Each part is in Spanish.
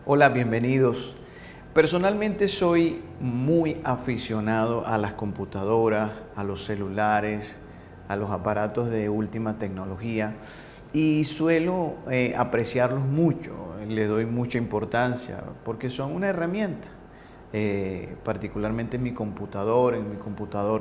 Hola, bienvenidos. Personalmente soy muy aficionado a las computadoras, a los celulares, a los aparatos de última tecnología y suelo apreciarlos mucho, le doy mucha importancia porque son una herramienta. Particularmente en mi computador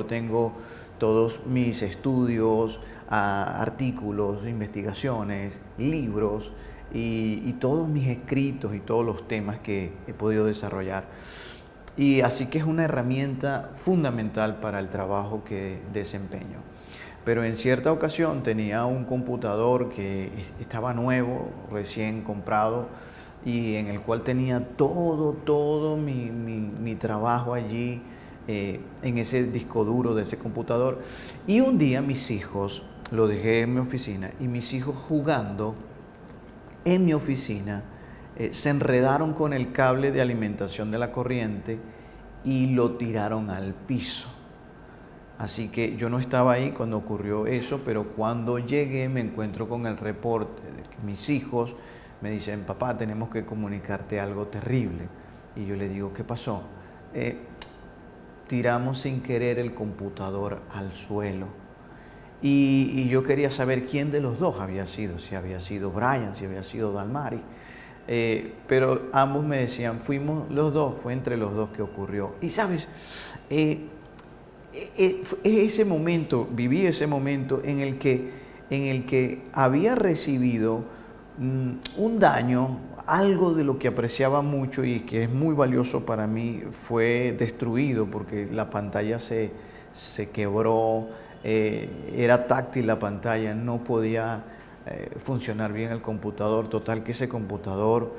tengo todos mis estudios, artículos, investigaciones, libros y todos mis escritos y todos los temas que he podido desarrollar. Y así que es una herramienta fundamental para el trabajo que desempeño. Pero en cierta ocasión tenía un computador que estaba nuevo, recién comprado, y en el cual tenía todo mi trabajo allí en ese disco duro de ese computador. Y un día mis hijos, lo dejé en mi oficina, y mis hijos jugando en mi oficina se enredaron con el cable de alimentación de la corriente y lo tiraron al piso. Así que yo no estaba ahí cuando ocurrió eso, pero cuando llegué me encuentro con el reporte de que mis hijos me dicen: papá, tenemos que comunicarte algo terrible. Y yo le digo: ¿qué pasó? Tiramos sin querer el computador al suelo. Y yo quería saber quién de los dos había sido, si había sido Brian, si había sido Dalmari. Pero ambos me decían: fuimos los dos, fue entre los dos que ocurrió. Y sabes, ese momento, viví ese momento en el que había recibido un daño, algo de lo que apreciaba mucho y que es muy valioso para mí fue destruido porque la pantalla se quebró, era táctil la pantalla, no podía funcionar bien el computador. Total que ese computador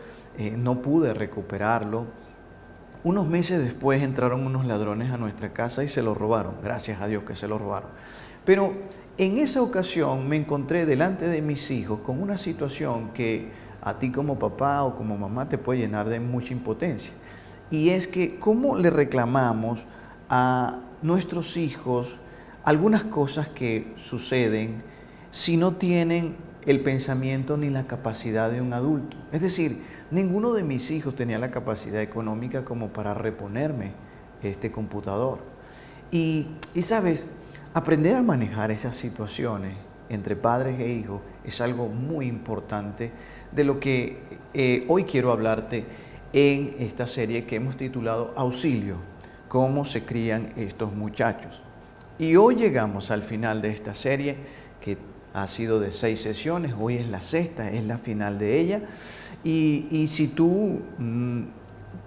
no pude recuperarlo. Unos meses después entraron unos ladrones a nuestra casa y se lo robaron. Gracias a Dios que se lo robaron. Pero en esa ocasión me encontré delante de mis hijos con una situación que a ti como papá o como mamá te puede llenar de mucha impotencia. Y es que cómo le reclamamos a nuestros hijos algunas cosas que suceden si no tienen el pensamiento ni la capacidad de un adulto. Es decir, ninguno de mis hijos tenía la capacidad económica como para reponerme este computador. Y sabes, aprender a manejar esas situaciones entre padres e hijos es algo muy importante de lo que hoy quiero hablarte en esta serie que hemos titulado Auxilio, cómo se crían estos muchachos. Y hoy llegamos al final de esta serie que ha sido de 6 sesiones, hoy es la sexta, es la final de ella. Y si tú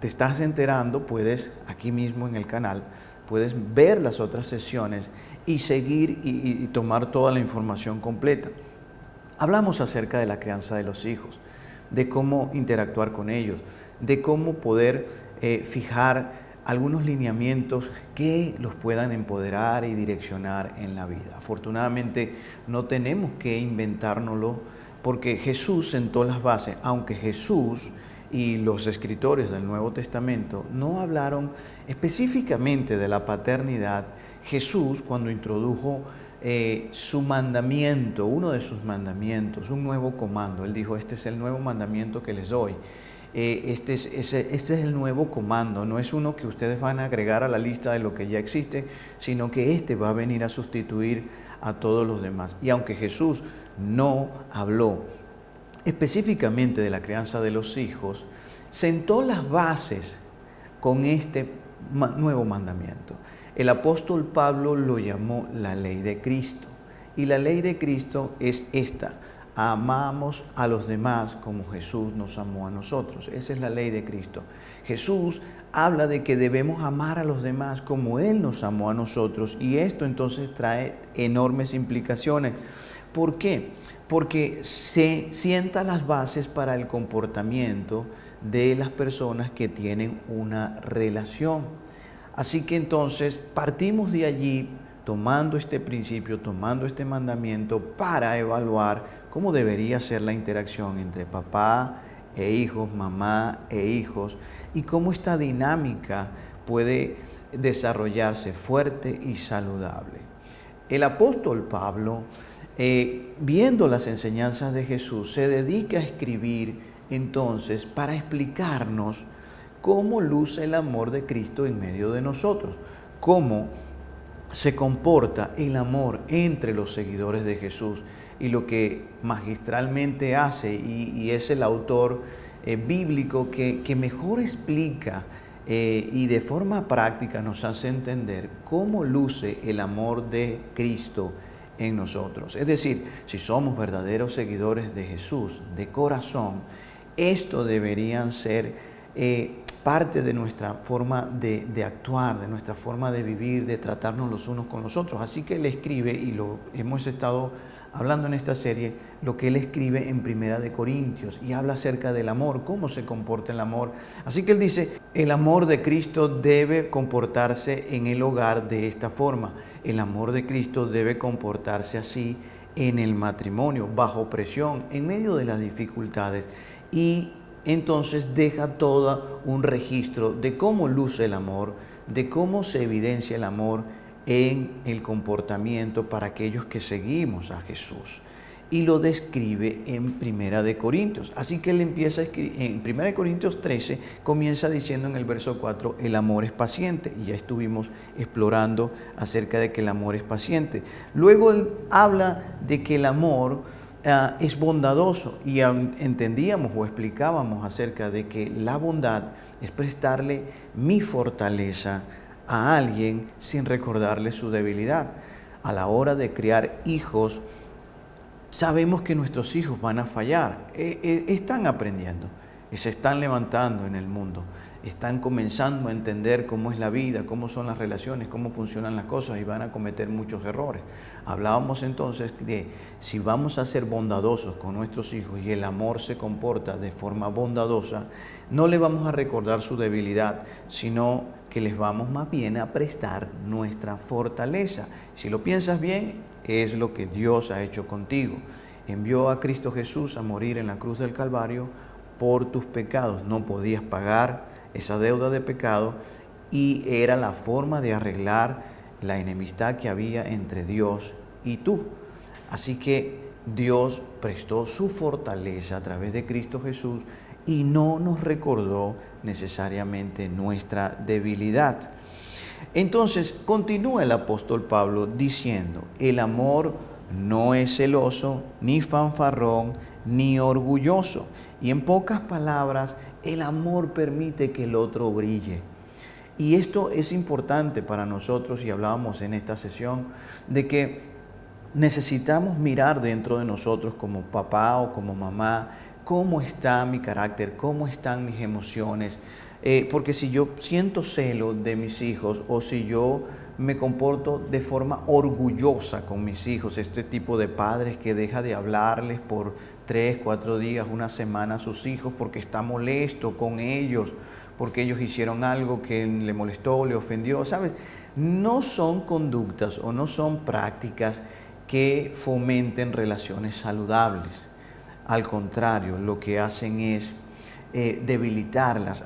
te estás enterando, puedes aquí mismo en el canal, puedes ver las otras sesiones y seguir y tomar toda la información completa. Hablamos acerca de la crianza de los hijos, de cómo interactuar con ellos, de cómo poder fijar algunos lineamientos que los puedan empoderar y direccionar en la vida. Afortunadamente no tenemos que inventárnoslo porque Jesús sentó las bases, aunque Jesús y los escritores del Nuevo Testamento no hablaron específicamente de la paternidad. Jesús, cuando introdujo su mandamiento, uno de sus mandamientos, un nuevo comando, él dijo: este es el nuevo mandamiento que les doy. Este es el nuevo comando, no es uno que ustedes van a agregar a la lista de lo que ya existe, sino que este va a venir a sustituir a todos los demás. Y aunque Jesús no habló específicamente de la crianza de los hijos, sentó las bases con este nuevo mandamiento. El apóstol Pablo lo llamó la ley de Cristo. Y la ley de Cristo es esta: amamos a los demás como Jesús nos amó a nosotros. Esa es la ley de Cristo. Jesús habla de que debemos amar a los demás como Él nos amó a nosotros, y esto entonces trae enormes implicaciones. ¿Por qué? Porque se sienta las bases para el comportamiento de las personas que tienen una relación. Así que entonces partimos de allí tomando este principio, tomando este mandamiento para evaluar cómo debería ser la interacción entre papá e hijos, mamá e hijos, y cómo esta dinámica puede desarrollarse fuerte y saludable. El apóstol Pablo, viendo las enseñanzas de Jesús, se dedica a escribir entonces para explicarnos cómo luce el amor de Cristo en medio de nosotros, cómo se comporta el amor entre los seguidores de Jesús. Y lo que magistralmente hace, y es el autor bíblico que mejor explica y de forma práctica nos hace entender cómo luce el amor de Cristo en nosotros. Es decir, si somos verdaderos seguidores de Jesús de corazón, esto deberían ser parte de nuestra forma de actuar, de nuestra forma de vivir, de tratarnos los unos con los otros. Así que él escribe, y lo hemos estado hablando en esta serie, lo que él escribe en Primera de Corintios, y habla acerca del amor, cómo se comporta el amor. Así que él dice, el amor de Cristo debe comportarse en el hogar de esta forma. El amor de Cristo debe comportarse así en el matrimonio, bajo presión, en medio de las dificultades. Y entonces deja todo un registro de cómo luce el amor, de cómo se evidencia el amor en el comportamiento para aquellos que seguimos a Jesús. Y lo describe en Primera de Corintios. Así que él empieza a escribir, en Primera de Corintios 13, comienza diciendo en el verso 4, el amor es paciente. Y ya estuvimos explorando acerca de que el amor es paciente. Luego él habla de que el amor es bondadoso, y entendíamos o explicábamos acerca de que la bondad es prestarle mi fortaleza a alguien sin recordarle su debilidad. A la hora de criar hijos, sabemos que nuestros hijos van a fallar, están aprendiendo, se están levantando en el mundo, están comenzando a entender cómo es la vida, cómo son las relaciones, cómo funcionan las cosas, y van a cometer muchos errores. Hablábamos entonces de si vamos a ser bondadosos con nuestros hijos y el amor se comporta de forma bondadosa, no le vamos a recordar su debilidad, sino que les vamos más bien a prestar nuestra fortaleza. Si lo piensas bien, es lo que Dios ha hecho contigo. Envió a Cristo Jesús a morir en la cruz del Calvario por tus pecados. No podías pagar esa deuda de pecado, y era la forma de arreglar la enemistad que había entre Dios y tú. Así que Dios prestó su fortaleza a través de Cristo Jesús y no nos recordó necesariamente nuestra debilidad. Entonces continúa el apóstol Pablo diciendo, el amor no es celoso, ni fanfarrón, ni orgulloso. Y en pocas palabras, el amor permite que el otro brille. Y esto es importante para nosotros, y hablábamos en esta sesión, de que necesitamos mirar dentro de nosotros como papá o como mamá, cómo está mi carácter, cómo están mis emociones. Porque si yo siento celo de mis hijos, o si yo me comporto de forma orgullosa con mis hijos, este tipo de padres que deja de hablarles por 3, 4 días, una semana a sus hijos porque está molesto con ellos, porque ellos hicieron algo que le molestó, le ofendió, ¿sabes? No son conductas o no son prácticas que fomenten relaciones saludables. Al contrario, lo que hacen es debilitarlas.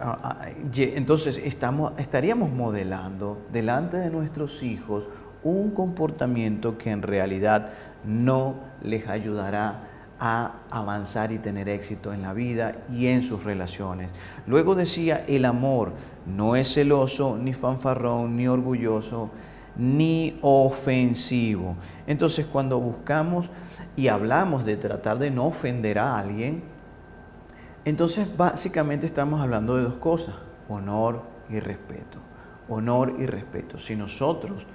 Entonces estaríamos modelando delante de nuestros hijos un comportamiento que en realidad no les ayudará a avanzar y tener éxito en la vida y en sus relaciones. Luego decía, el amor no es celoso, ni fanfarrón, ni orgulloso, ni ofensivo. Entonces, cuando buscamos y hablamos de tratar de no ofender a alguien, entonces básicamente estamos hablando de dos cosas: honor y respeto. Honor y respeto. Si nosotros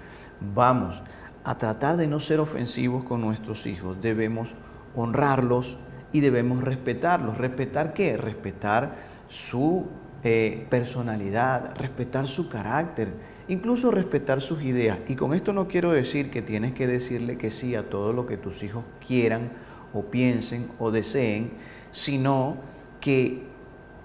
vamos a tratar de no ser ofensivos con nuestros hijos, debemos honrarlos y debemos respetarlos. ¿Respetar qué? Respetar su personalidad, respetar su carácter, incluso respetar sus ideas. Y con esto no quiero decir que tienes que decirle que sí a todo lo que tus hijos quieran o piensen o deseen, sino que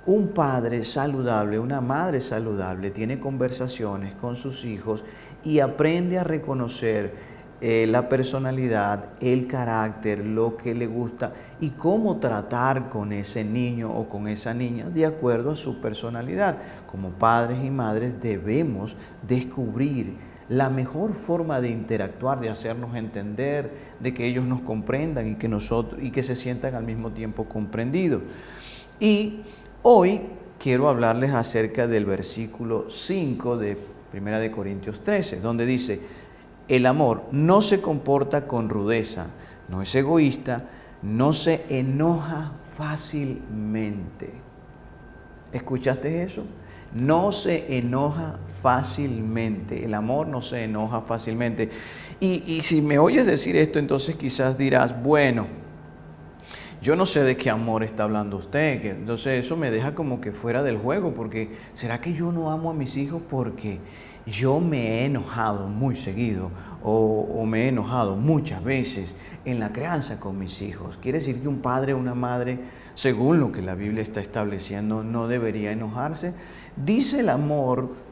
un padre saludable, una madre saludable, tiene conversaciones con sus hijos y aprende a reconocer la personalidad, el carácter, lo que le gusta y cómo tratar con ese niño o con esa niña de acuerdo a su personalidad. Como padres y madres debemos descubrir la mejor forma de interactuar, de hacernos entender, de que ellos nos comprendan y que se sientan al mismo tiempo comprendidos. Y hoy quiero hablarles acerca del versículo 5 de 1 Corintios 13, donde dice: el amor no se comporta con rudeza, no es egoísta, no se enoja fácilmente. ¿Escuchaste eso? No se enoja fácilmente. El amor no se enoja fácilmente. Y si me oyes decir esto, entonces quizás dirás, bueno, yo no sé de qué amor está hablando usted, entonces eso me deja como que fuera del juego, porque ¿será que yo no amo a mis hijos porque yo me he enojado muy seguido o me he enojado muchas veces en la crianza con mis hijos? Quiere decir que un padre o una madre, según lo que la Biblia está estableciendo, no debería enojarse. Dice el amor,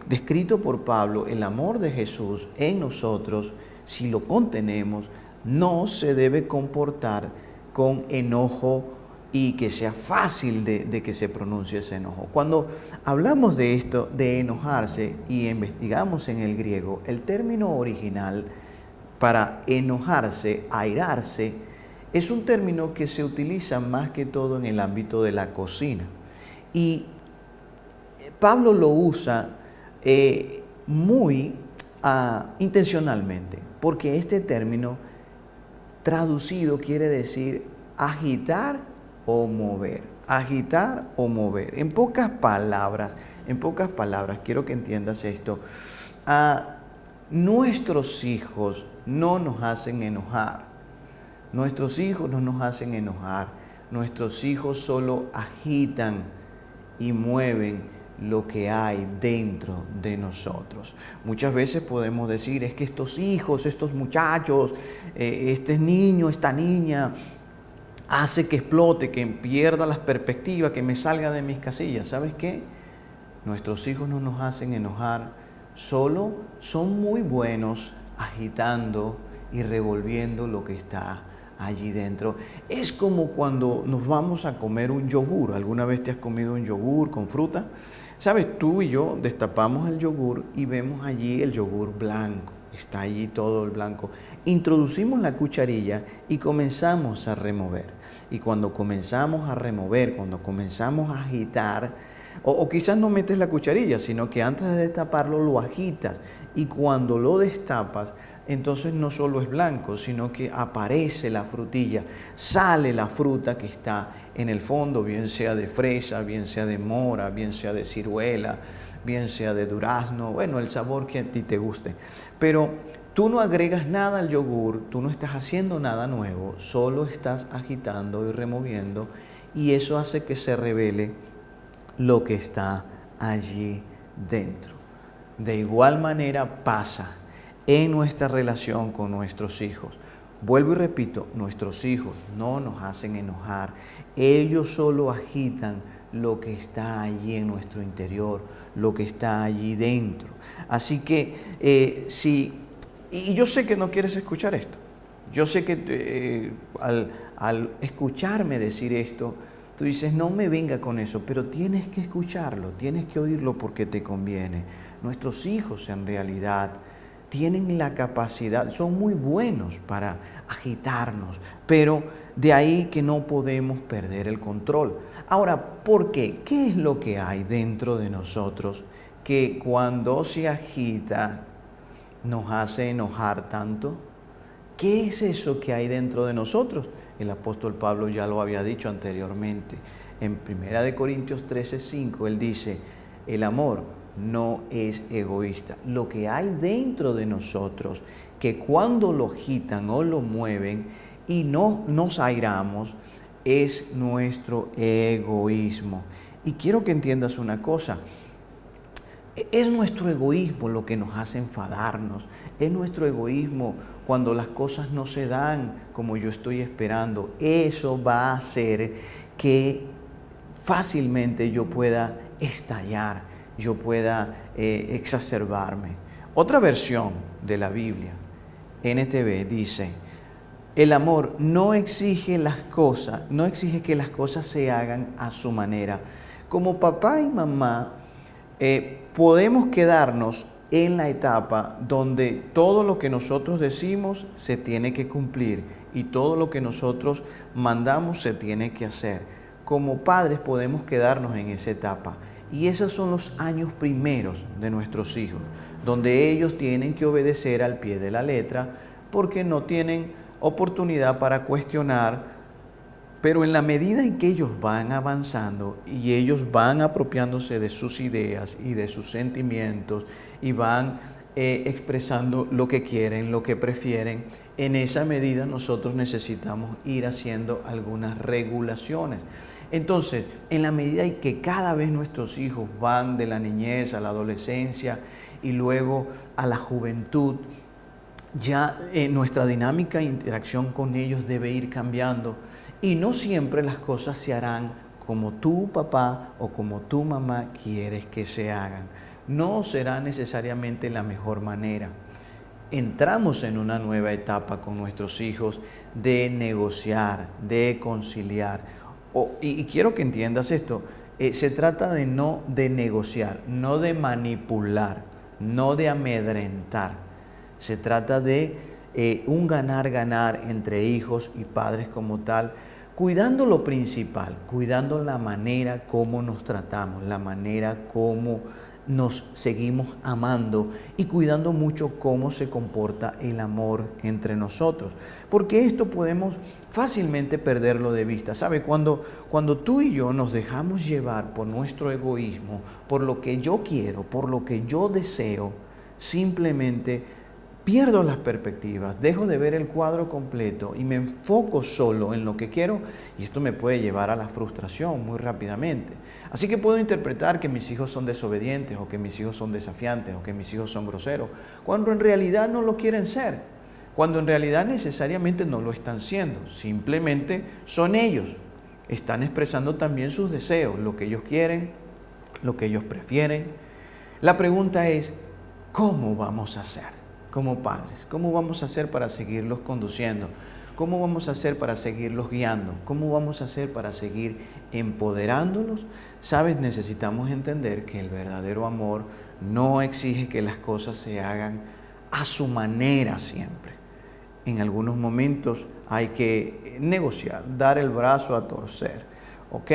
descrito por Pablo, el amor de Jesús en nosotros, si lo contenemos, no se debe comportar con enojo y que sea fácil de que se pronuncie ese enojo. Cuando hablamos de esto, de enojarse, y investigamos en el griego, el término original para enojarse, airarse, es un término que se utiliza más que todo en el ámbito de la cocina. Y Pablo lo usa muy intencionalmente, porque este término traducido quiere decir agitar o mover. Agitar o mover. En pocas palabras, quiero que entiendas esto. Nuestros hijos no nos hacen enojar. Nuestros hijos no nos hacen enojar. Nuestros hijos solo agitan y mueven lo que hay dentro de nosotros. Muchas veces podemos decir, es que estos hijos, estos muchachos, este niño, esta niña, hace que explote, que pierda las perspectivas, que me salga de mis casillas. ¿Sabes qué? Nuestros hijos no nos hacen enojar, solo son muy buenos agitando y revolviendo lo que está allí dentro. Es como cuando nos vamos a comer un yogur. ¿Alguna vez te has comido un yogur con fruta? Sabes, tú y yo destapamos el yogur y vemos allí el yogur blanco. Está allí todo el blanco. Introducimos la cucharilla y comenzamos a remover. Y cuando comenzamos a remover, cuando comenzamos a agitar, o quizás no metes la cucharilla, sino que antes de destaparlo lo agitas. Y cuando lo destapas, entonces no solo es blanco, sino que aparece la frutilla, sale la fruta que está en el fondo, bien sea de fresa, bien sea de mora, bien sea de ciruela, bien sea de durazno, bueno, el sabor que a ti te guste. Pero tú no agregas nada al yogur, tú no estás haciendo nada nuevo, solo estás agitando y removiendo, y eso hace que se revele lo que está allí dentro. De igual manera pasa en nuestra relación con nuestros hijos. Vuelvo y repito, nuestros hijos no nos hacen enojar. Ellos solo agitan lo que está allí en nuestro interior, lo que está allí dentro. Así que y yo sé que no quieres escuchar esto. Yo sé que al escucharme decir esto, tú dices, no me venga con eso, pero tienes que escucharlo, tienes que oírlo porque te conviene. Nuestros hijos en realidad tienen la capacidad, son muy buenos para agitarnos, pero de ahí que no podemos perder el control. Ahora, ¿por qué? ¿Qué es lo que hay dentro de nosotros que cuando se agita nos hace enojar tanto? ¿Qué es eso que hay dentro de nosotros? El apóstol Pablo ya lo había dicho anteriormente. En 1 Corintios 13:5 él dice, el amor no es egoísta. Lo que hay dentro de nosotros, que cuando lo agitan o lo mueven y no nos airamos, es nuestro egoísmo. Y quiero que entiendas una cosa. Es nuestro egoísmo lo que nos hace enfadarnos. Es nuestro egoísmo cuando las cosas no se dan como yo estoy esperando. Eso va a hacer que fácilmente yo pueda estallar, yo pueda exacerbarme. Otra versión de la Biblia, NTV, dice, el amor no exige que las cosas se hagan a su manera. Como papá y mamá, podemos quedarnos en la etapa donde todo lo que nosotros decimos se tiene que cumplir y todo lo que nosotros mandamos se tiene que hacer. como padres podemos quedarnos en esa etapa. Y esos son los años primeros de nuestros hijos, donde ellos tienen que obedecer al pie de la letra porque no tienen oportunidad para cuestionar. Pero en la medida en que ellos van avanzando y ellos van apropiándose de sus ideas y de sus sentimientos y van expresando lo que quieren, lo que prefieren, en esa medida nosotros necesitamos ir haciendo algunas regulaciones. Entonces, en la medida en que cada vez nuestros hijos van de la niñez a la adolescencia y luego a la juventud, ya nuestra dinámica de interacción con ellos debe ir cambiando. Y no siempre las cosas se harán como tu papá o como tu mamá quieres que se hagan. No será necesariamente la mejor manera. Entramos en una nueva etapa con nuestros hijos de negociar, de conciliar. Y quiero que entiendas esto. Se trata de negociar, no de manipular, no de amedrentar. Se trata de un ganar-ganar entre hijos y padres como tal, cuidando lo principal, cuidando la manera como nos tratamos, la manera como nos seguimos amando y cuidando mucho cómo se comporta el amor entre nosotros. Porque esto podemos fácilmente perderlo de vista. ¿Sabe? Cuando tú y yo nos dejamos llevar por nuestro egoísmo, por lo que yo quiero, por lo que yo deseo, simplemente pierdo las perspectivas, dejo de ver el cuadro completo y me enfoco solo en lo que quiero, y esto me puede llevar a la frustración muy rápidamente. Así que puedo interpretar que mis hijos son desobedientes o que mis hijos son desafiantes o que mis hijos son groseros, cuando en realidad no lo quieren ser, cuando en realidad necesariamente no lo están siendo, simplemente son ellos, están expresando también sus deseos, lo que ellos quieren, lo que ellos prefieren. La pregunta es, ¿cómo vamos a hacer como padres? ¿Cómo vamos a hacer para seguirlos conduciendo? ¿Cómo vamos a hacer para seguirlos guiando? ¿Cómo vamos a hacer para seguir empoderándolos? Sabes, necesitamos entender que el verdadero amor no exige que las cosas se hagan a su manera siempre. En algunos momentos hay que negociar, dar el brazo a torcer, ¿ok?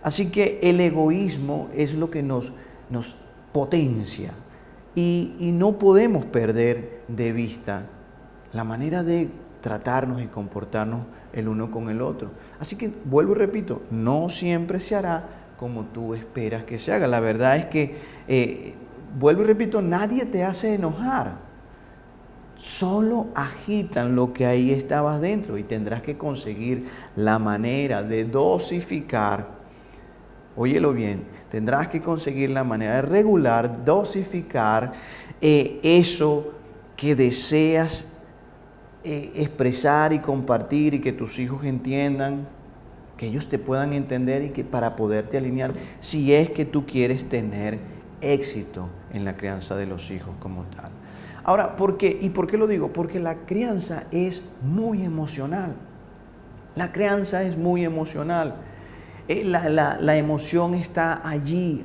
Así que el egoísmo es lo que nos potencia. Y no podemos perder de vista la manera de tratarnos y comportarnos el uno con el otro. Así que vuelvo y repito, no siempre se hará como tú esperas que se haga. La verdad es que, vuelvo y repito, nadie te hace enojar. Solo agitan lo que ahí estabas dentro y tendrás que conseguir la manera de dosificar. Óyelo bien, tendrás que conseguir la manera de regular, dosificar eso que deseas expresar y compartir y que tus hijos entiendan, que ellos te puedan entender y que para poderte alinear, si es que tú quieres tener éxito en la crianza de los hijos como tal. Ahora, ¿por qué? ¿Y por qué lo digo? Porque la crianza es muy emocional. La crianza es muy emocional. La emoción está allí,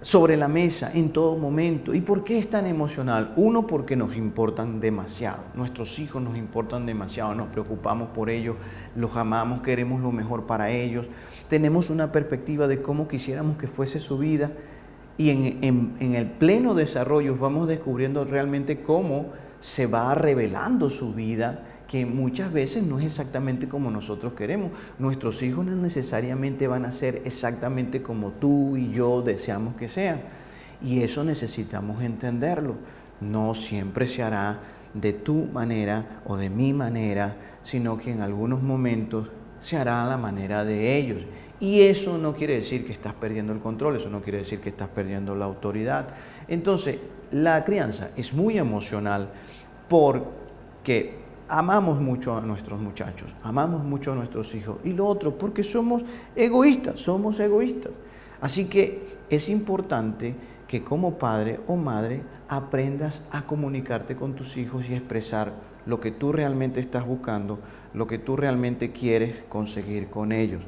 sobre la mesa, en todo momento. ¿Y por qué es tan emocional? Uno, porque nos importan demasiado. Nuestros hijos nos importan demasiado, nos preocupamos por ellos, los amamos, queremos lo mejor para ellos. Tenemos una perspectiva de cómo quisiéramos que fuese su vida. Y en el pleno desarrollo vamos descubriendo realmente cómo se va revelando su vida, que muchas veces no es exactamente como nosotros queremos. Nuestros hijos no necesariamente van a ser exactamente como tú y yo deseamos que sean. Y eso necesitamos entenderlo. No siempre se hará de tu manera o de mi manera, sino que en algunos momentos se hará a la manera de ellos. Y eso no quiere decir que estás perdiendo el control, eso no quiere decir que estás perdiendo la autoridad. Entonces, la crianza es muy emocional porque amamos mucho a nuestros muchachos, amamos mucho a nuestros hijos. Y lo otro, porque somos egoístas. Así que es importante que como padre o madre aprendas a comunicarte con tus hijos y expresar lo que tú realmente estás buscando, lo que tú realmente quieres conseguir con ellos.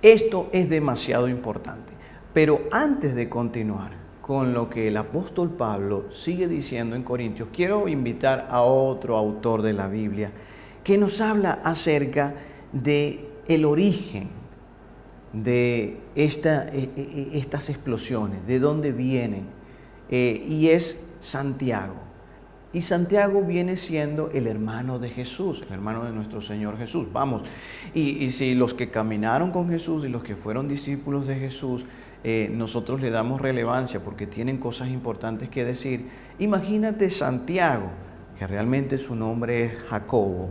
Esto es demasiado importante. Pero antes de continuar con lo que el apóstol Pablo sigue diciendo en Corintios, quiero invitar a otro autor de la Biblia que nos habla acerca de el origen de estas explosiones, de dónde vienen, y es Santiago. Y Santiago viene siendo el hermano de Jesús, el hermano de nuestro Señor Jesús. Vamos, y si los que caminaron con Jesús y los que fueron discípulos de Jesús, nosotros le damos relevancia porque tienen cosas importantes que decir. Imagínate Santiago, que realmente su nombre es Jacobo.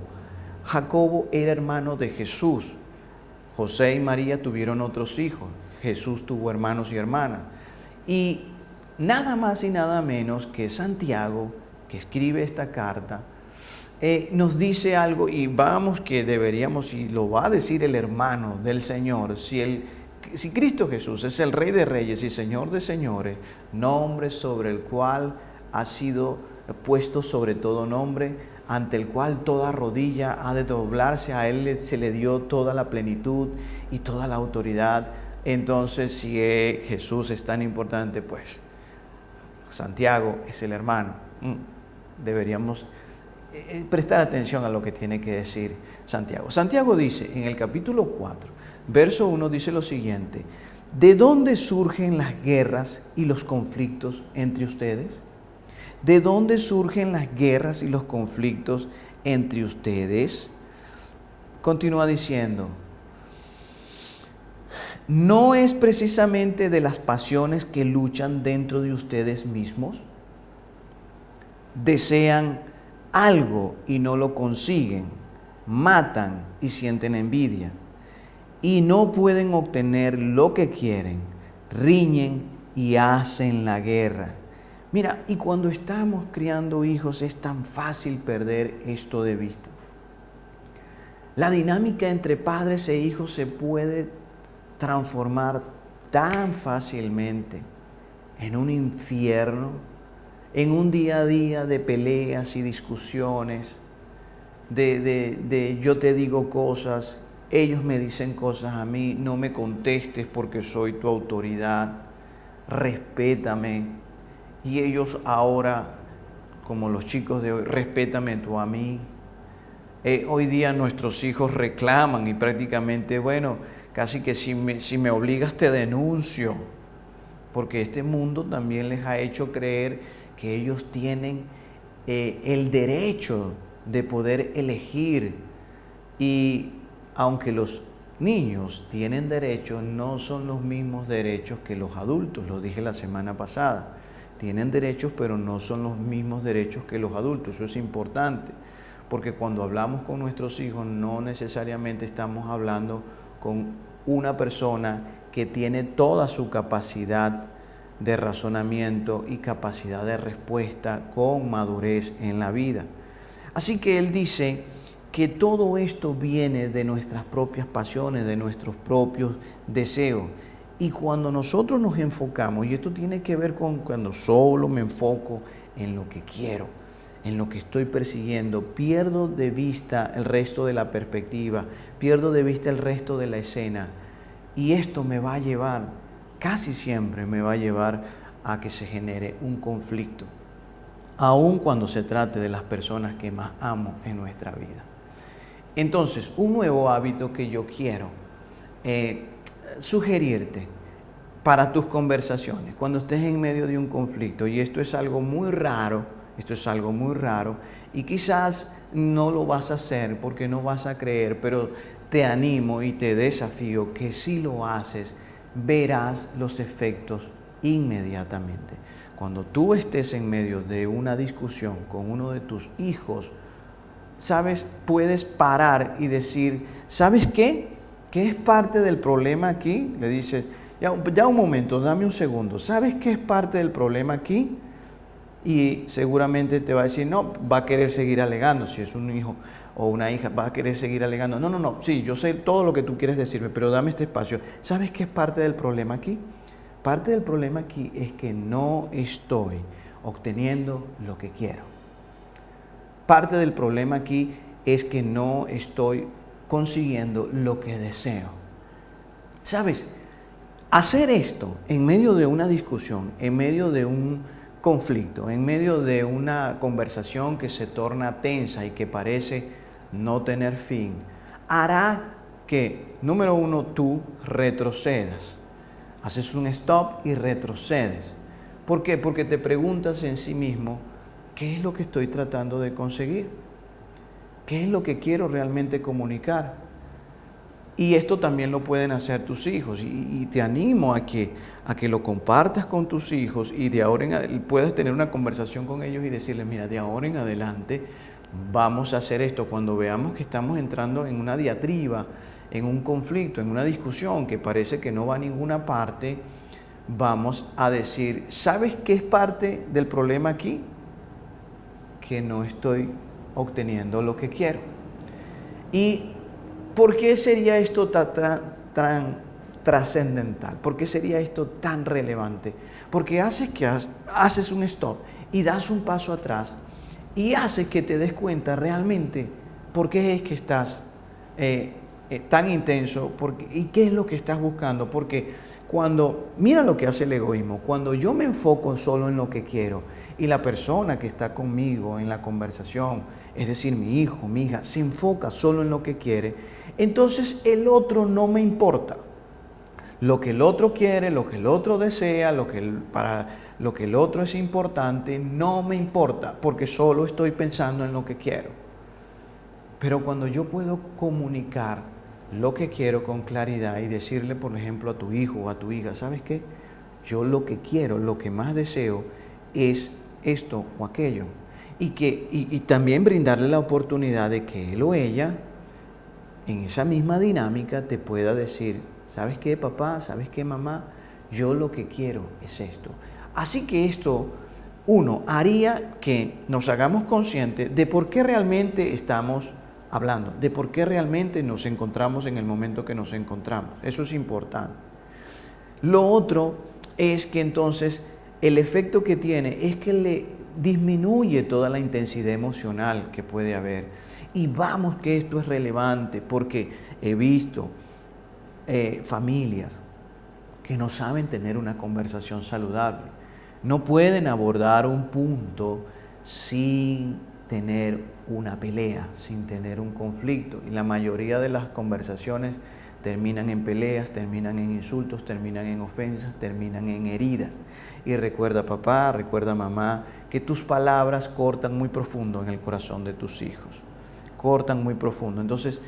Jacobo era hermano de Jesús. José y María tuvieron otros hijos. Jesús tuvo hermanos y hermanas. Y nada más y nada menos que Santiago, que escribe esta carta, nos dice algo, y vamos que deberíamos, y lo va a decir el hermano del Señor, si Cristo Jesús es el Rey de Reyes y Señor de Señores, nombre sobre el cual ha sido puesto sobre todo nombre, ante el cual toda rodilla ha de doblarse, a Él se le dio toda la plenitud y toda la autoridad. Entonces, si Jesús es tan importante, pues Santiago es el hermano. Deberíamos prestar atención a lo que tiene que decir Santiago. Santiago dice en el capítulo 4, verso 1, dice lo siguiente: ¿de dónde surgen las guerras y los conflictos entre ustedes? ¿De dónde surgen las guerras y los conflictos entre ustedes? Continúa diciendo: ¿no es precisamente de las pasiones que luchan dentro de ustedes mismos? Desean algo y no lo consiguen, matan y sienten envidia, y no pueden obtener lo que quieren, riñen y hacen la guerra. Mira, y cuando estamos criando hijos es tan fácil perder esto de vista. La dinámica entre padres e hijos se puede transformar tan fácilmente en un infierno, en un día a día de peleas y discusiones, de yo te digo cosas, ellos me dicen cosas a mí, no me contestes porque soy tu autoridad, respétame. Y ellos ahora, como los chicos de hoy, respétame tú a mí. Hoy día nuestros hijos reclaman y prácticamente, bueno, casi que si me obligas te denuncio, porque este mundo también les ha hecho creer que ellos tienen el derecho de poder elegir. Y aunque los niños tienen derechos, no son los mismos derechos que los adultos, lo dije la semana pasada. Tienen derechos, pero no son los mismos derechos que los adultos. Eso es importante, porque cuando hablamos con nuestros hijos no necesariamente estamos hablando con una persona que tiene toda su capacidad de razonamiento y capacidad de respuesta con madurez en la vida. Así que él dice que todo esto viene de nuestras propias pasiones, de nuestros propios deseos. Y cuando nosotros nos enfocamos, y esto tiene que ver con cuando solo me enfoco en lo que quiero, en lo que estoy persiguiendo, pierdo de vista el resto de la perspectiva, pierdo de vista el resto de la escena. Y esto me va a llevar, casi siempre me va a llevar a que se genere un conflicto, aun cuando se trate de las personas que más amo en nuestra vida. Entonces, un nuevo hábito que yo quiero sugerirte para tus conversaciones, cuando estés en medio de un conflicto, y esto es algo muy raro, y quizás no lo vas a hacer porque no vas a creer, pero te animo y te desafío que si lo haces, verás los efectos inmediatamente. Cuando tú estés en medio de una discusión con uno de tus hijos, ¿sabes? Puedes parar y decir, ¿sabes qué? ¿Qué es parte del problema aquí? Le dices, ya un momento, dame un segundo. ¿Sabes qué es parte del problema aquí? Y seguramente te va a decir, no, va a querer seguir alegando. Si es un hijo o una hija, va a querer seguir alegando. No, sí, yo sé todo lo que tú quieres decirme, pero dame este espacio. ¿Sabes qué es parte del problema aquí? Parte del problema aquí es que no estoy obteniendo lo que quiero. Parte del problema aquí es que no estoy consiguiendo lo que deseo. ¿Sabes? Hacer esto en medio de una discusión, en medio de un conflicto, en medio de una conversación que se torna tensa y que parece no tener fin, hará que, número uno, tú retrocedas. Haces un stop y retrocedes. ¿Por qué? Porque te preguntas en sí mismo, ¿qué es lo que estoy tratando de conseguir? ¿Qué es lo que quiero realmente comunicar? Y esto también lo pueden hacer tus hijos. Y te animo a que lo compartas con tus hijos y de ahora en adelante puedas tener una conversación con ellos y decirles, mira, de ahora en adelante vamos a hacer esto. Cuando veamos que estamos entrando en una diatriba, en un conflicto, en una discusión que parece que no va a ninguna parte, vamos a decir, ¿sabes qué es parte del problema aquí? Que no estoy obteniendo lo que quiero. ¿Y por qué sería esto tan trascendental? ¿Por qué sería esto tan relevante? Porque haces un stop y das un paso atrás y haces que te des cuenta realmente por qué es que estás tan intenso y qué es lo que estás buscando. Porque mira lo que hace el egoísmo, cuando yo me enfoco solo en lo que quiero y la persona que está conmigo en la conversación, es decir, mi hijo, mi hija, se enfoca solo en lo que quiere, entonces el otro no me importa. Lo que el otro quiere, lo que el otro desea, para lo que el otro es importante, no me importa, porque solo estoy pensando en lo que quiero. Pero cuando yo puedo comunicar lo que quiero con claridad y decirle, por ejemplo, a tu hijo o a tu hija, ¿sabes qué? Yo lo que quiero, lo que más deseo es esto o aquello. Y también brindarle la oportunidad de que él o ella, en esa misma dinámica, te pueda decir, ¿sabes qué, papá? ¿Sabes qué, mamá? Yo lo que quiero es esto. Así que esto, uno, haría que nos hagamos conscientes de por qué realmente estamos hablando, de por qué realmente nos encontramos en el momento que nos encontramos. Eso es importante. Lo otro es que entonces el efecto que tiene es que le disminuye toda la intensidad emocional que puede haber. Y vamos que esto es relevante porque he visto familias que no saben tener una conversación saludable. No pueden abordar un punto sin tener una pelea, sin tener un conflicto. Y la mayoría de las conversaciones terminan en peleas, terminan en insultos, terminan en ofensas, terminan en heridas. Y recuerda, papá, recuerda, mamá, que tus palabras cortan muy profundo en el corazón de tus hijos. Cortan muy profundo. Entonces,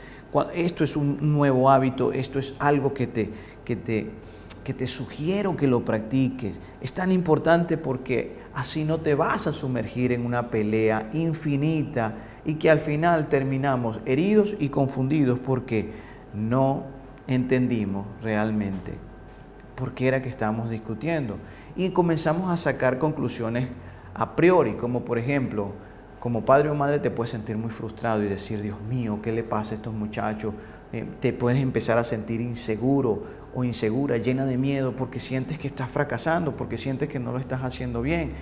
esto es un nuevo hábito, esto es algo que te sugiero que lo practiques. Es tan importante porque así no te vas a sumergir en una pelea infinita y que al final terminamos heridos y confundidos porque no entendimos realmente por qué era que estábamos discutiendo. Y comenzamos a sacar conclusiones a priori, como por ejemplo, como padre o madre te puedes sentir muy frustrado y decir, Dios mío, ¿qué le pasa a estos muchachos? Te puedes empezar a sentir inseguro o insegura, llena de miedo porque sientes que estás fracasando, porque sientes que no lo estás haciendo bien.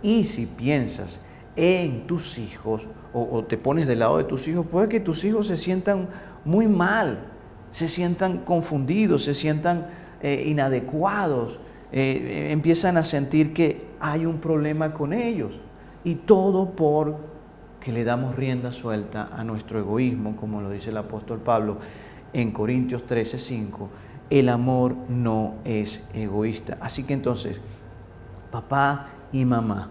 Y si piensas en tus hijos o te pones del lado de tus hijos, puede que tus hijos se sientan muy mal, se sientan confundidos, se sientan inadecuados, empiezan a sentir que hay un problema con ellos. Y todo porque le damos rienda suelta a nuestro egoísmo, como lo dice el apóstol Pablo en Corintios 13:5. El amor no es egoísta. Así que entonces, papá y mamá,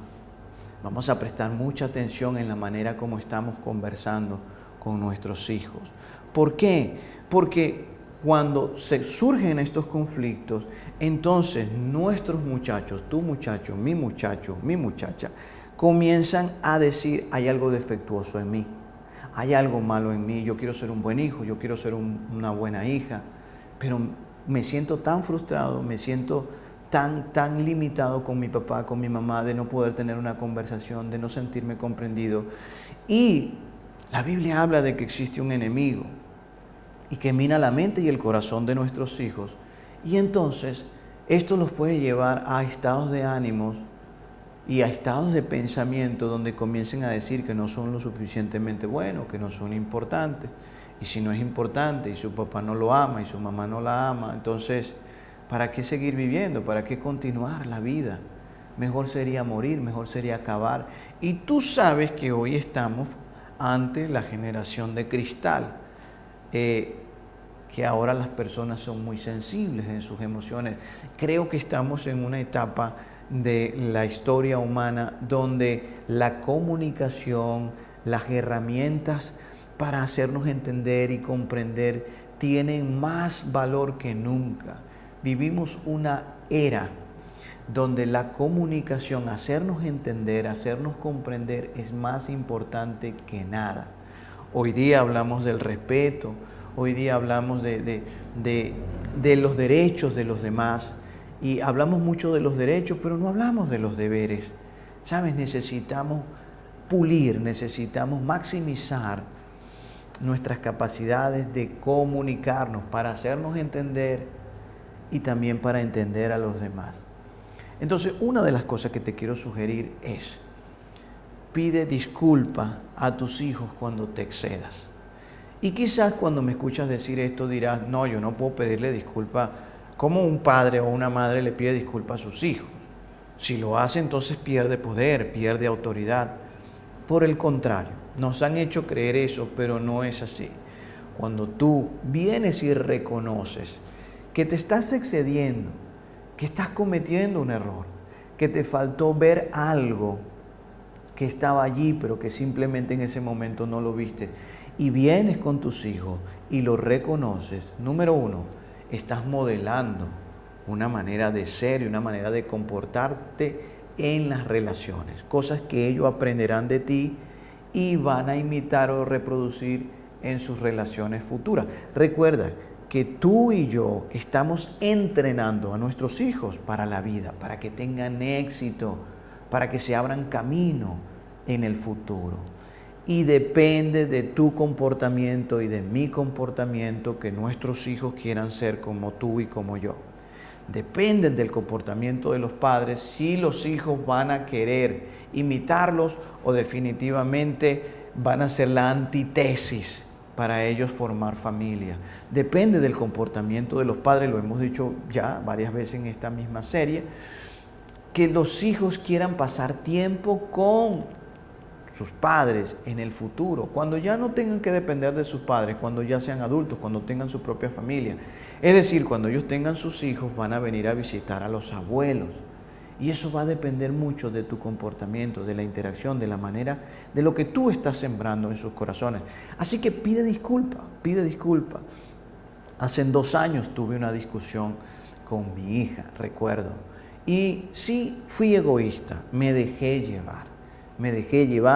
vamos a prestar mucha atención en la manera como estamos conversando con nuestros hijos. ¿Por qué? Porque cuando se surgen estos conflictos, entonces nuestros muchachos, tu muchacho, mi muchacha, comienzan a decir, hay algo defectuoso en mí, hay algo malo en mí, yo quiero ser un buen hijo, yo quiero ser una buena hija, pero me siento tan frustrado, me siento tan limitado con mi papá, con mi mamá, de no poder tener una conversación, de no sentirme comprendido. Y la Biblia habla de que existe un enemigo y que mina la mente y el corazón de nuestros hijos. Y entonces esto los puede llevar a estados de ánimos y a estados de pensamiento donde comiencen a decir que no son lo suficientemente buenos, que no son importantes. Y si no es importante y su papá no lo ama y su mamá no la ama, entonces, ¿para qué seguir viviendo? ¿Para qué continuar la vida? Mejor sería morir, mejor sería acabar. Y tú sabes que hoy estamos ante la generación de cristal, que que ahora las personas son muy sensibles en sus emociones. Creo que estamos en una etapa de la historia humana donde la comunicación, las herramientas para hacernos entender y comprender tienen más valor que nunca. Vivimos una era donde la comunicación, hacernos entender, hacernos comprender es más importante que nada. Hoy día hablamos del respeto, hoy día hablamos de los derechos de los demás y hablamos mucho de los derechos, pero no hablamos de los deberes. ¿Sabes? Necesitamos pulir, necesitamos maximizar nuestras capacidades de comunicarnos para hacernos entender y también para entender a los demás. Entonces, una de las cosas que te quiero sugerir es: pide disculpa a tus hijos cuando te excedas. Y quizás cuando me escuchas decir esto dirás, no, yo no puedo pedirle disculpa. ¿Cómo un padre o una madre le pide disculpa a sus hijos? Si lo hace, entonces pierde poder, pierde autoridad. Por el contrario, nos han hecho creer eso, pero no es así. Cuando tú vienes y reconoces que te estás excediendo, que estás cometiendo un error, que te faltó ver algo que estaba allí, pero que simplemente en ese momento no lo viste, y vienes con tus hijos y lo reconoces, número uno, estás modelando una manera de ser y una manera de comportarte en las relaciones, cosas que ellos aprenderán de ti y van a imitar o reproducir en sus relaciones futuras. Recuerda que tú y yo estamos entrenando a nuestros hijos para la vida, para que tengan éxito, para que se abran camino en el futuro. Y depende de tu comportamiento y de mi comportamiento que nuestros hijos quieran ser como tú y como yo. Dependen del comportamiento de los padres si los hijos van a querer imitarlos o definitivamente van a ser la antítesis para ellos formar familia. Depende del comportamiento de los padres, lo hemos dicho ya varias veces en esta misma serie, que los hijos quieran pasar tiempo con sus padres en el futuro, cuando ya no tengan que depender de sus padres, cuando ya sean adultos, cuando tengan su propia familia. Es decir, cuando ellos tengan sus hijos, van a venir a visitar a los abuelos. Y eso va a depender mucho de tu comportamiento, de la interacción, de la manera, de lo que tú estás sembrando en sus corazones. Así que pide disculpa, pide disculpa. Hace 2 años tuve una discusión con mi hija, recuerdo. Y sí, fui egoísta, me dejé llevar,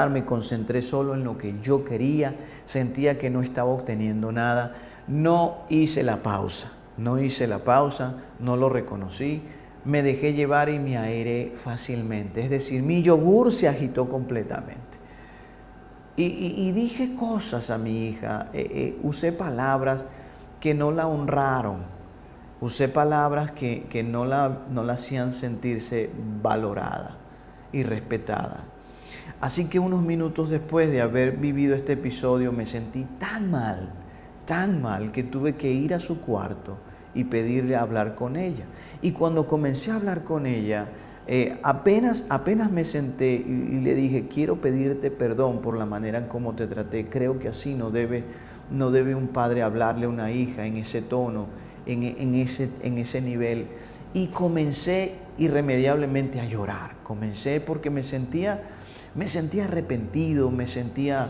me concentré solo en lo que yo quería, sentía que no estaba obteniendo nada, no hice la pausa, no lo reconocí, me dejé llevar y me airé fácilmente, es decir, mi yogur se agitó completamente. Y dije cosas a mi hija, usé palabras que no la honraron, usé palabras que no la hacían sentirse valorada y respetada. Así que unos minutos después de haber vivido este episodio me sentí tan mal que tuve que ir a su cuarto y pedirle hablar con ella. Y cuando comencé a hablar con ella, apenas me senté y le dije, quiero pedirte perdón por la manera en cómo te traté. Creo que así no debe un padre hablarle a una hija en ese tono, en ese nivel. Y comencé irremediablemente a llorar. Comencé porque me sentía arrepentido, me sentía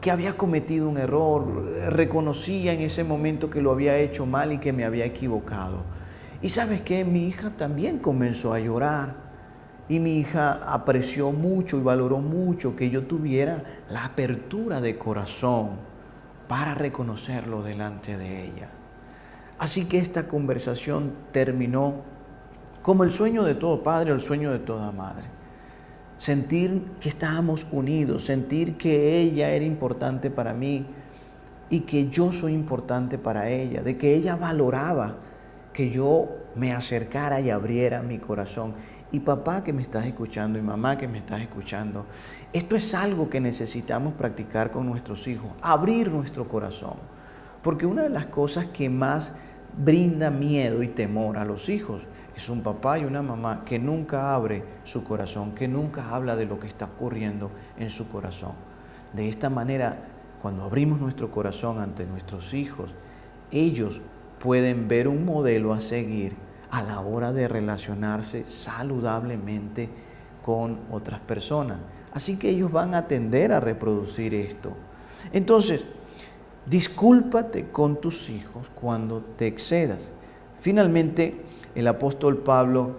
que había cometido un error, reconocía en ese momento que lo había hecho mal y que me había equivocado. Y ¿sabes qué? Mi hija también comenzó a llorar y mi hija apreció mucho y valoró mucho que yo tuviera la apertura de corazón para reconocerlo delante de ella. Así que esta conversación terminó como el sueño de todo padre o el sueño de toda madre. Sentir que estábamos unidos, sentir que ella era importante para mí y que yo soy importante para ella, de que ella valoraba que yo me acercara y abriera mi corazón. Y papá que me estás escuchando y mamá que me estás escuchando, esto es algo que necesitamos practicar con nuestros hijos, abrir nuestro corazón. Porque una de las cosas que más brinda miedo y temor a los hijos es un papá y una mamá que nunca abre su corazón, que nunca habla de lo que está ocurriendo en su corazón. De esta manera, cuando abrimos nuestro corazón ante nuestros hijos, ellos pueden ver un modelo a seguir a la hora de relacionarse saludablemente con otras personas. Así que ellos van a tender a reproducir esto. Entonces, discúlpate con tus hijos cuando te excedas. Finalmente, el apóstol Pablo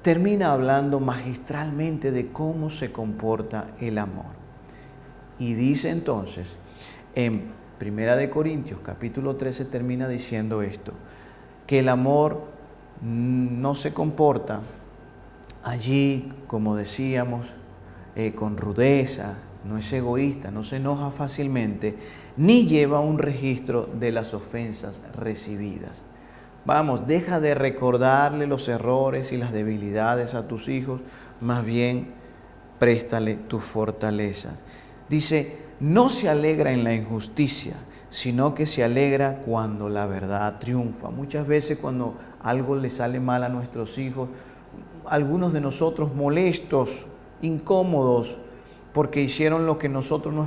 termina hablando magistralmente de cómo se comporta el amor. Y dice entonces, en 1 Corintios capítulo 13 termina diciendo esto, que el amor no se comporta allí, como decíamos, con rudeza, no es egoísta, no se enoja fácilmente, ni lleva un registro de las ofensas recibidas. Vamos, deja de recordarle los errores y las debilidades a tus hijos, más bien préstale tus fortalezas. Dice, no se alegra en la injusticia, sino que se alegra cuando la verdad triunfa. Muchas veces cuando algo le sale mal a nuestros hijos, algunos de nosotros molestos, incómodos, porque hicieron lo que nosotros no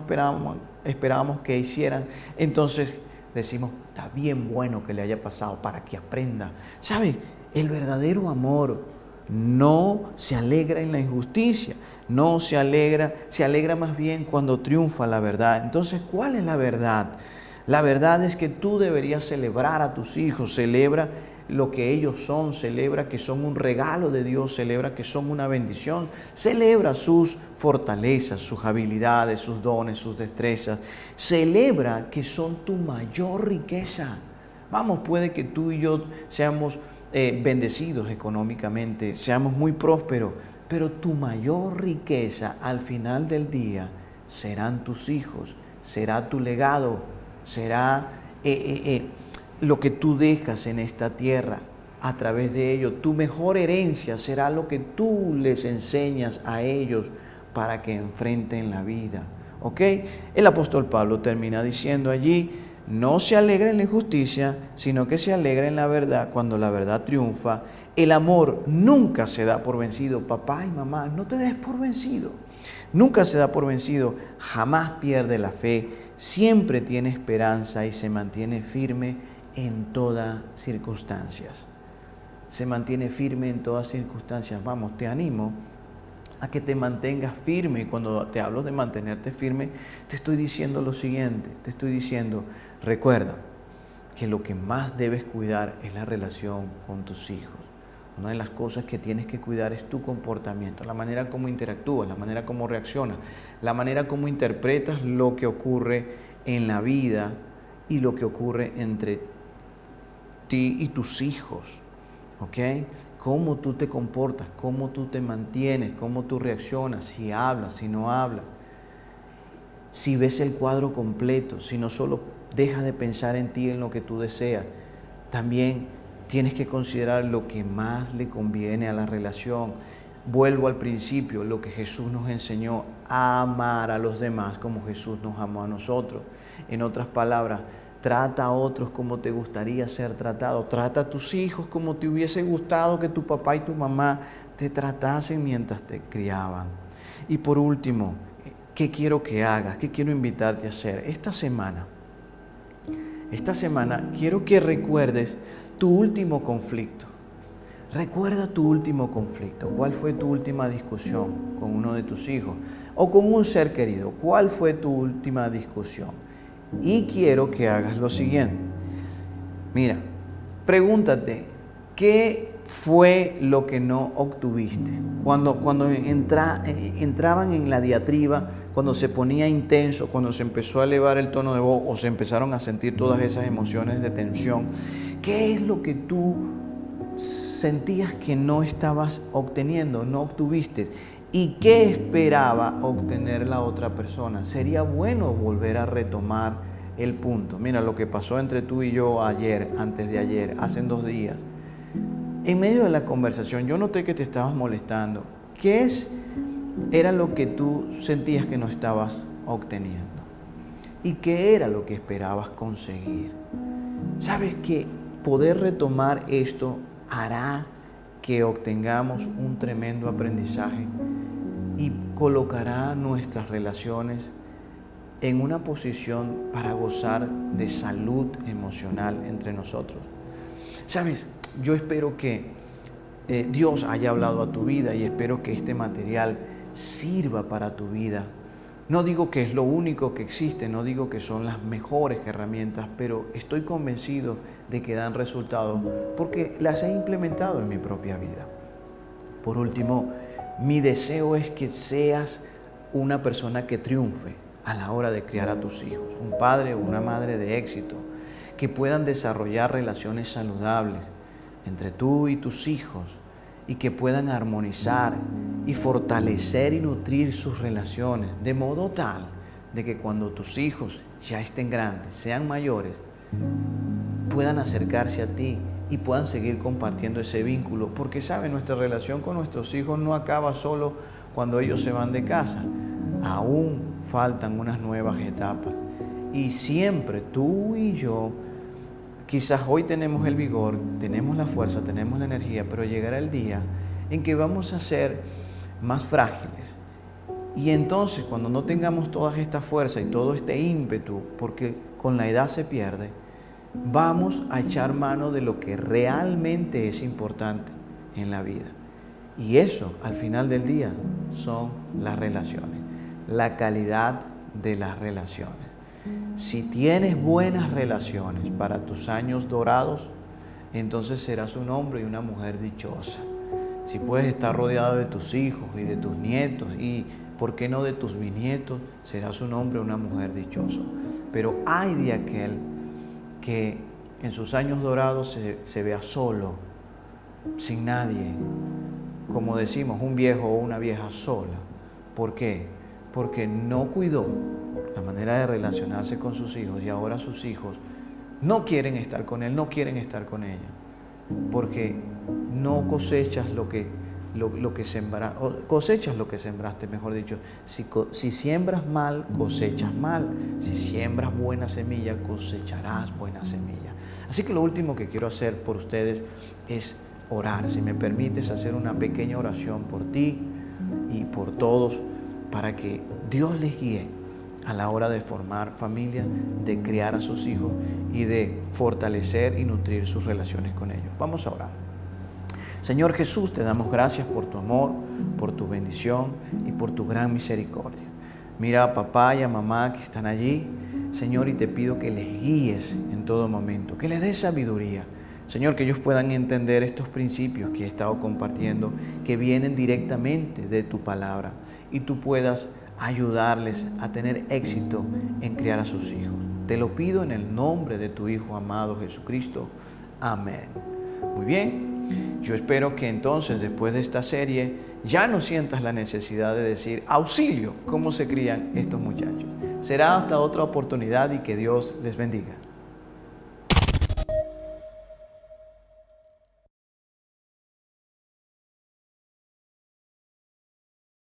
esperábamos que hicieran, entonces decimos, está bien bueno que le haya pasado para que aprenda. ¿Sabe? El verdadero amor no se alegra en la injusticia, no se alegra más bien cuando triunfa la verdad. Entonces, ¿cuál es la verdad? La verdad es que tú deberías celebrar a tus hijos, celebra lo que ellos son, celebra que son un regalo de Dios, celebra que son una bendición, celebra sus fortalezas, sus habilidades, sus dones, sus destrezas, celebra que son tu mayor riqueza. Vamos, puede que tú y yo seamos bendecidos económicamente, seamos muy prósperos, pero tu mayor riqueza al final del día serán tus hijos, será tu legado, será lo que tú dejas en esta tierra. A través de ello, tu mejor herencia será lo que tú les enseñas a ellos para que enfrenten la vida. ¿Ok? El apóstol Pablo termina diciendo allí, no se alegra en la injusticia, sino que se alegra en la verdad cuando la verdad triunfa. El amor nunca se da por vencido. Papá y mamá, no te des por vencido. Nunca se da por vencido, jamás pierde la fe, siempre tiene esperanza y se mantiene firme en todas circunstancias. Se mantiene firme en todas circunstancias. Vamos, te animo a que te mantengas firme. Y cuando te hablo de mantenerte firme, te estoy diciendo lo siguiente. Te estoy diciendo, recuerda que lo que más debes cuidar es la relación con tus hijos. Una de las cosas que tienes que cuidar es tu comportamiento, la manera como interactúas, la manera como reaccionas, la manera como interpretas lo que ocurre en la vida y lo que ocurre entre ti y tus hijos. ¿Ok? Cómo tú te comportas, cómo tú te mantienes, cómo tú reaccionas, si hablas, si no hablas, si ves el cuadro completo, si no solo dejas de pensar en ti, en lo que tú deseas. También tienes que considerar lo que más le conviene a la relación. Vuelvo al principio, lo que Jesús nos enseñó, a amar a los demás como Jesús nos amó a nosotros. En otras palabras, trata a otros como te gustaría ser tratado. Trata a tus hijos como te hubiese gustado que tu papá y tu mamá te tratasen mientras te criaban. Y por último, ¿qué quiero que hagas? ¿Qué quiero invitarte a hacer? Esta semana quiero que recuerdes tu último conflicto. Recuerda tu último conflicto. ¿Cuál fue tu última discusión con uno de tus hijos o con un ser querido? ¿Cuál fue tu última discusión? Y quiero que hagas lo siguiente. Mira, pregúntate, ¿qué fue lo que no obtuviste? Cuando entraban en la diatriba, cuando se ponía intenso, cuando se empezó a elevar el tono de voz o se empezaron a sentir todas esas emociones de tensión, ¿qué es lo que tú sentías que no estabas obteniendo, no obtuviste? ¿Y qué esperaba obtener la otra persona? Sería bueno volver a retomar el punto. Mira lo que pasó entre tú y yo ayer, antes de ayer, hace 2 días. En medio de la conversación, yo noté que te estabas molestando. ¿Qué era lo que tú sentías que no estabas obteniendo? ¿Y qué era lo que esperabas conseguir? ¿Sabes que poder retomar esto hará que obtengamos un tremendo aprendizaje y colocará nuestras relaciones en una posición para gozar de salud emocional entre nosotros. ¿Sabes? Yo espero que Dios haya hablado a tu vida y espero que este material sirva para tu vida. No digo que es lo único que existe, no digo que son las mejores herramientas, pero estoy convencido de que dan resultados porque las he implementado en mi propia vida. Por último, mi deseo es que seas una persona que triunfe a la hora de criar a tus hijos, un padre o una madre de éxito, que puedan desarrollar relaciones saludables entre tú y tus hijos y que puedan armonizar y fortalecer y nutrir sus relaciones de modo tal de que cuando tus hijos ya estén grandes, sean mayores, puedan acercarse a ti y puedan seguir compartiendo ese vínculo, porque sabe, nuestra relación con nuestros hijos no acaba solo cuando ellos se van de casa, aún faltan unas nuevas etapas y siempre tú y yo, quizás hoy tenemos el vigor, tenemos la fuerza, tenemos la energía, pero llegará el día en que vamos a ser más frágiles. Y entonces, cuando no tengamos toda esta fuerza y todo este ímpetu, porque con la edad se pierde, vamos a echar mano de lo que realmente es importante en la vida. Y eso, al final del día, son las relaciones, la calidad de las relaciones. Si tienes buenas relaciones para tus años dorados, entonces serás un hombre y una mujer dichosa. Si puedes estar rodeado de tus hijos y de tus nietos y, ¿por qué no de tus bisnietos? Serás un hombre o una mujer dichoso. Pero ay de aquel que en sus años dorados se vea solo, sin nadie. Como decimos, un viejo o una vieja sola. ¿Por qué? Porque no cuidó la manera de relacionarse con sus hijos y ahora sus hijos no quieren estar con él, no quieren estar con ella, porque no cosechas lo que cosechas lo que sembraste, mejor dicho. Si siembras mal, cosechas mal. Si siembras buena semilla, cosecharás buena semilla. Así que lo último que quiero hacer por ustedes es orar. Si me permites hacer una pequeña oración por ti y por todos, para que Dios les guíe a la hora de formar familia, de criar a sus hijos y de fortalecer y nutrir sus relaciones con ellos. Vamos a orar. Señor Jesús, te damos gracias por tu amor, por tu bendición y por tu gran misericordia. Mira a papá y a mamá que están allí, Señor, y te pido que les guíes en todo momento, que les des sabiduría. Señor, que ellos puedan entender estos principios que he estado compartiendo, que vienen directamente de tu palabra, y tú puedas ayudarles a tener éxito en criar a sus hijos. Te lo pido en el nombre de tu Hijo amado Jesucristo. Amén. Muy bien, yo espero que entonces después de esta serie ya no sientas la necesidad de decir auxilio, cómo se crían estos muchachos. Será hasta otra oportunidad y que Dios les bendiga.